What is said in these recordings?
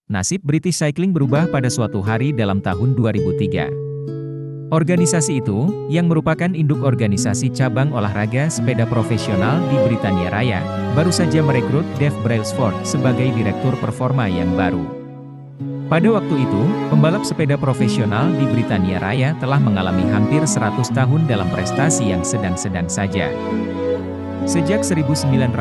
Nasib British Cycling berubah pada suatu hari dalam tahun 2003. Organisasi itu, yang merupakan induk organisasi cabang olahraga sepeda profesional di Britania Raya, baru saja merekrut Dave Brailsford sebagai direktur performa yang baru. Pada waktu itu, pembalap sepeda profesional di Britania Raya telah mengalami hampir 100 tahun dalam prestasi yang sedang-sedang saja. Sejak 1908,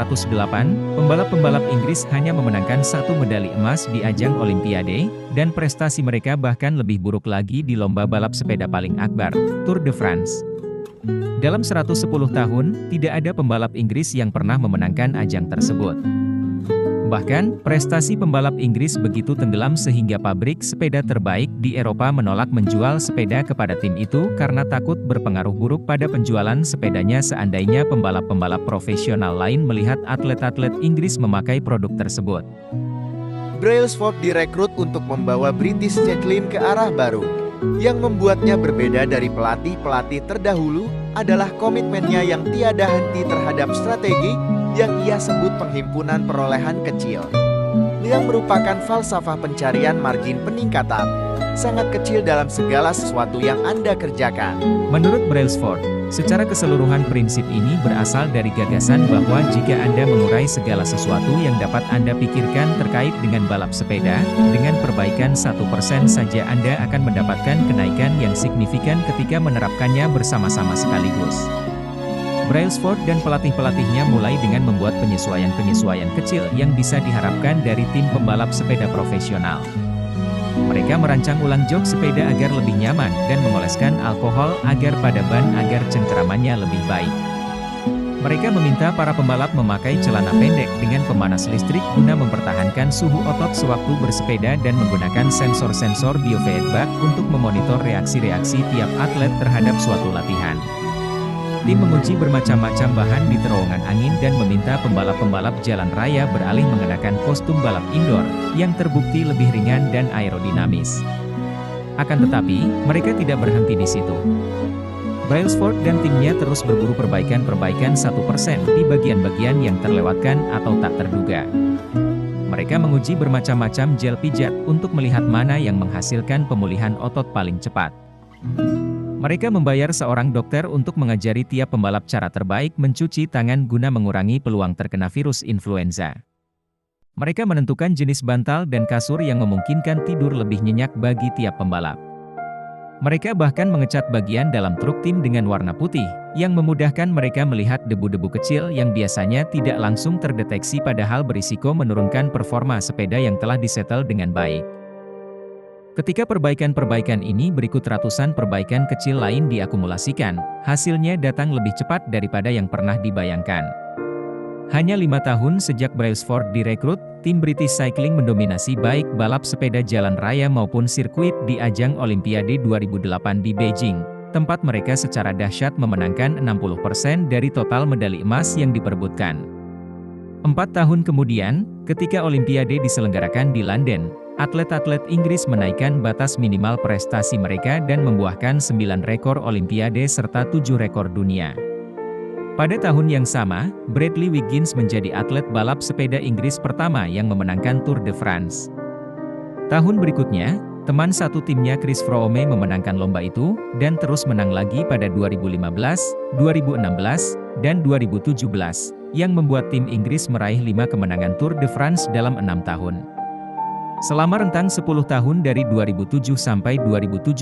pembalap-pembalap Inggris hanya memenangkan 1 medali emas di ajang Olimpiade, dan prestasi mereka bahkan lebih buruk lagi di lomba balap sepeda paling akbar, Tour de France. Dalam 110 tahun, tidak ada pembalap Inggris yang pernah memenangkan ajang tersebut. Bahkan, prestasi pembalap Inggris begitu tenggelam sehingga pabrik sepeda terbaik di Eropa menolak menjual sepeda kepada tim itu karena takut berpengaruh buruk pada penjualan sepedanya seandainya pembalap-pembalap profesional lain melihat atlet-atlet Inggris memakai produk tersebut. Brailsford direkrut untuk membawa British Cycling ke arah baru. Yang membuatnya berbeda dari pelatih-pelatih terdahulu adalah komitmennya yang tiada henti terhadap strategi yang ia sebut penghimpunan perolehan kecil, yang merupakan falsafah pencarian margin peningkatan, sangat kecil dalam segala sesuatu yang Anda kerjakan. Menurut Brailsford, secara keseluruhan prinsip ini berasal dari gagasan bahwa jika Anda mengurai segala sesuatu yang dapat Anda pikirkan terkait dengan balap sepeda, dengan perbaikan 1% saja Anda akan mendapatkan kenaikan yang signifikan ketika menerapkannya bersama-sama sekaligus. Brailsford dan pelatih-pelatihnya mulai dengan membuat penyesuaian-penyesuaian kecil yang bisa diharapkan dari tim pembalap sepeda profesional. Mereka merancang ulang jok sepeda agar lebih nyaman dan mengoleskan alkohol agar pada ban agar cengkeramannya lebih baik. Mereka meminta para pembalap memakai celana pendek dengan pemanas listrik guna mempertahankan suhu otot sewaktu bersepeda dan menggunakan sensor-sensor biofeedback untuk memonitor reaksi-reaksi tiap atlet terhadap suatu latihan. Tim menguji bermacam-macam bahan di terowongan angin dan meminta pembalap-pembalap jalan raya beralih mengenakan kostum balap indoor, yang terbukti lebih ringan dan aerodinamis. Akan tetapi, mereka tidak berhenti di situ. Brailsford dan timnya terus berburu perbaikan-perbaikan 1% di bagian-bagian yang terlewatkan atau tak terduga. Mereka menguji bermacam-macam gel pijat untuk melihat mana yang menghasilkan pemulihan otot paling cepat. Mereka membayar seorang dokter untuk mengajari tiap pembalap cara terbaik mencuci tangan guna mengurangi peluang terkena virus influenza. Mereka menentukan jenis bantal dan kasur yang memungkinkan tidur lebih nyenyak bagi tiap pembalap. Mereka bahkan mengecat bagian dalam truk tim dengan warna putih, yang memudahkan mereka melihat debu-debu kecil yang biasanya tidak langsung terdeteksi padahal berisiko menurunkan performa sepeda yang telah disetel dengan baik. Ketika perbaikan-perbaikan ini berikut ratusan perbaikan kecil lain diakumulasikan, hasilnya datang lebih cepat daripada yang pernah dibayangkan. Hanya 5 tahun sejak Brailsford direkrut, tim British Cycling mendominasi baik balap sepeda jalan raya maupun sirkuit di ajang Olimpiade 2008 di Beijing, tempat mereka secara dahsyat memenangkan 60% dari total medali emas yang diperebutkan. 4 tahun kemudian, ketika Olimpiade diselenggarakan di London, atlet-atlet Inggris menaikkan batas minimal prestasi mereka dan membuahkan 9 rekor Olimpiade serta 7 rekor dunia. Pada tahun yang sama, Bradley Wiggins menjadi atlet balap sepeda Inggris pertama yang memenangkan Tour de France. Tahun berikutnya, teman satu timnya Chris Froome memenangkan lomba itu, dan terus menang lagi pada 2015, 2016, dan 2017, yang membuat tim Inggris meraih 5 kemenangan Tour de France dalam 6 tahun. Selama rentang 10 tahun dari 2007 sampai 2017,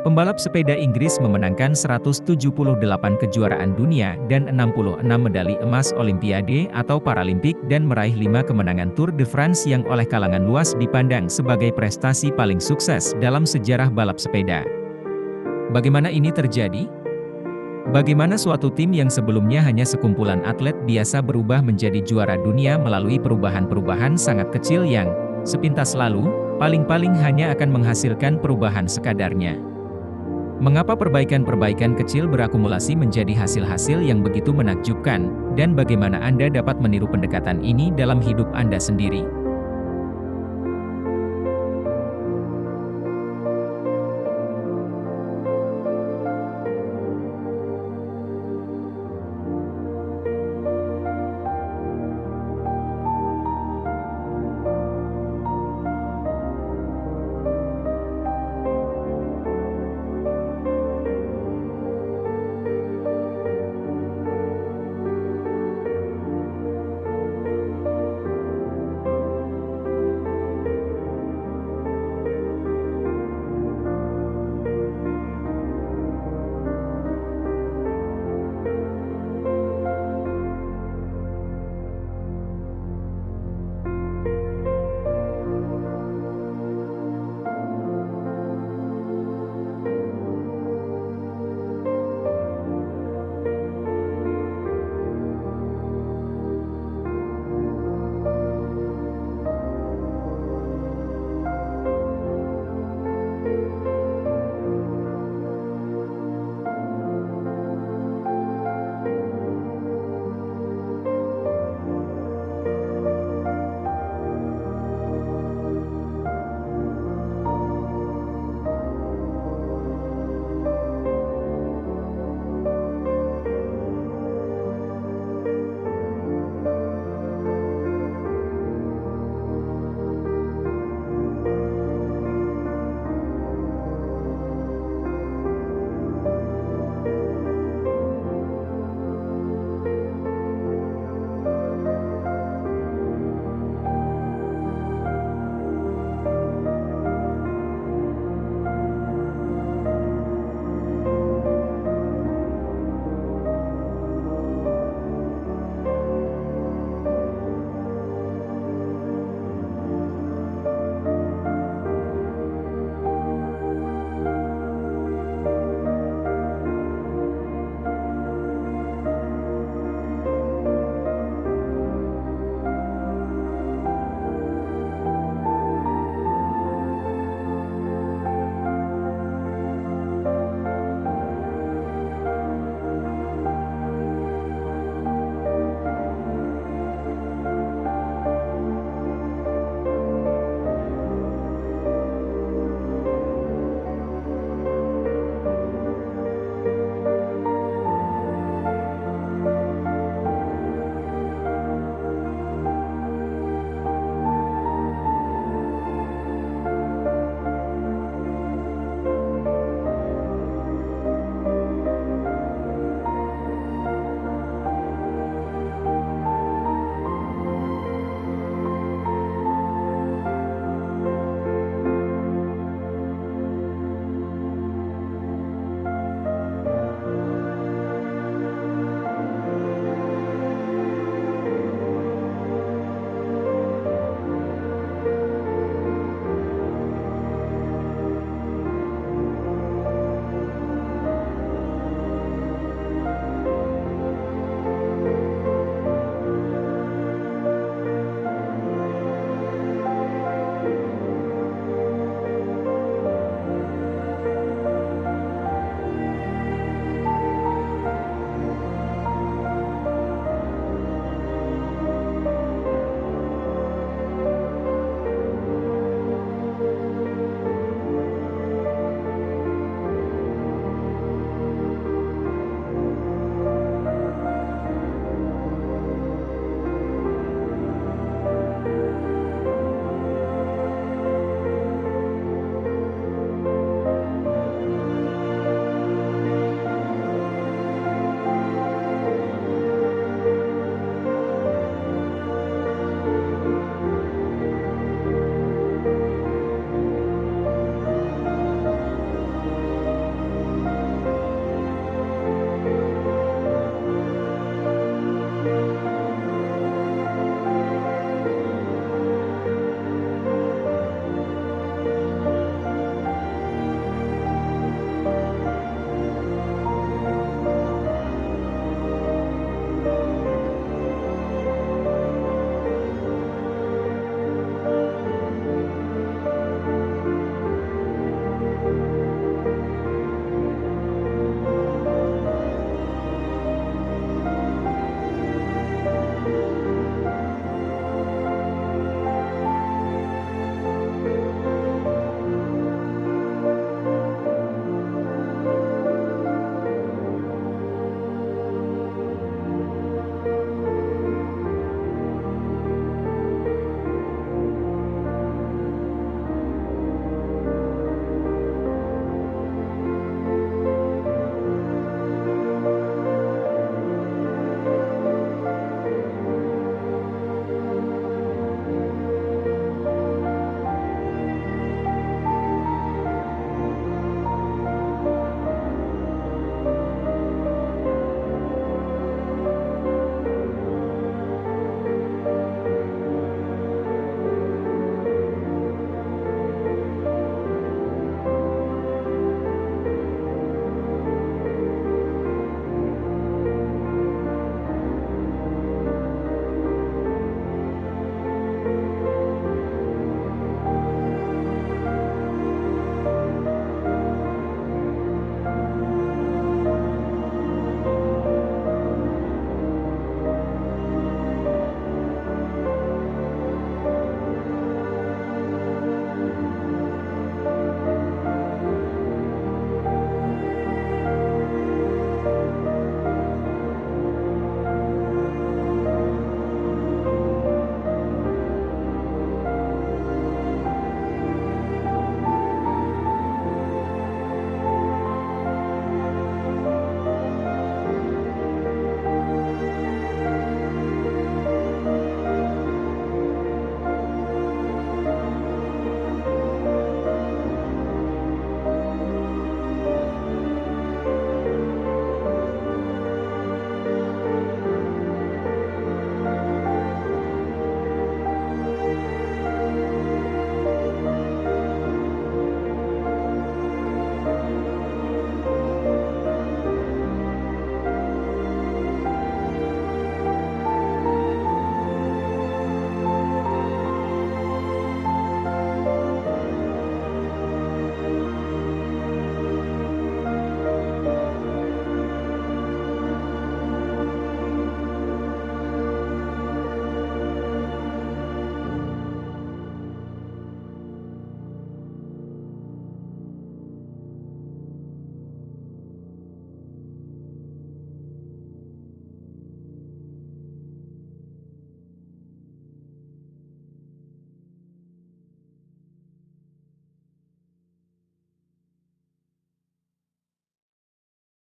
pembalap sepeda Inggris memenangkan 178 kejuaraan dunia dan 66 medali emas Olimpiade atau Paralimpik dan meraih 5 kemenangan Tour de France yang oleh kalangan luas dipandang sebagai prestasi paling sukses dalam sejarah balap sepeda. Bagaimana ini terjadi? Bagaimana suatu tim yang sebelumnya hanya sekumpulan atlet biasa berubah menjadi juara dunia melalui perubahan-perubahan sangat kecil yang sepintas lalu, paling-paling hanya akan menghasilkan perubahan sekadarnya. Mengapa perbaikan-perbaikan kecil berakumulasi menjadi hasil-hasil yang begitu menakjubkan, dan bagaimana Anda dapat meniru pendekatan ini dalam hidup Anda sendiri?